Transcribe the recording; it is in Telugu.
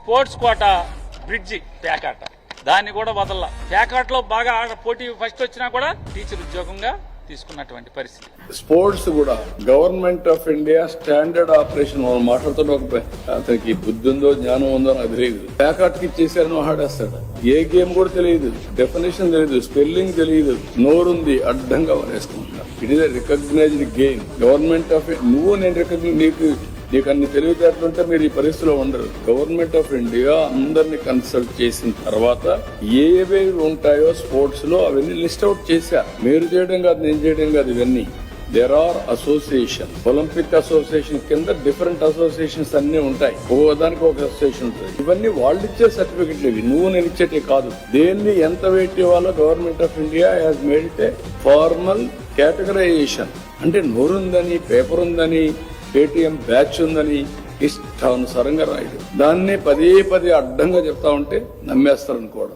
స్పోర్ట్స్ కోటా బ్రిడ్జి పేకాట, దాన్ని కూడా వదల. పేకాటలో బాగా పోటీ ఫస్ట్ వచ్చినా కూడా టీచర్ ఉద్యోగంగా తీసుకున్నటువంటి పరిస్థితి. స్పోర్ట్స్ కూడా government of India standard operation మనం మాట్లాడుతున్న అతనికి బుద్ధి ఉందో జ్ఞానం ఉందో నాకు తెలియదు. ప్యాకాట్ కి ఇచ్చేసారని ఆడేస్తాడు. ఏ గేమ్ కూడా తెలియదు, డెఫినేషన్ తెలియదు, స్పెల్లింగ్ తెలియదు, నోరుంది అడ్డంగా వేసుకుంటున్నారు. It is recognised game. Government of నువ్వు నేను నీకు అన్ని తెలివితేటలుంటే మీరు ఈ పరిస్థితిలో ఉండరు. గవర్నమెంట్ ఆఫ్ ఇండియా అందరినీ కన్సల్ట్ చేసిన తర్వాత ఏవేవి ఉంటాయో స్పోర్ట్స్ లో అవన్నీ లిస్ట్ అవుట్ చేశా. మీరు చేయడం కాదు, నేను చేయడం కాదు. ఇవన్నీ there are association. Olympic association కింద డిఫరెంట్ అసోసియేషన్స్ అన్ని ఉంటాయి. దానికి ఒక అసోసియేషన్ ఉంటుంది. ఇవన్నీ వాళ్ళు ఇచ్చే సర్టిఫికెట్లు ఇవి, నువ్వు నేను ఇచ్చేటి కాదు. దేన్ని ఎంత వెయిట్ ఇవ్వాలో government of India has made it A formal categorisation. అంటే నోరుందని, పేపర్ ఉందని, పేటిఎం బ్యాచ్ ఉందని ఇష్టానుసారంగా రాయడు. దాన్ని పదే అడ్డంగా చెప్తా ఉంటే నమ్మేస్తారనుకోవడం.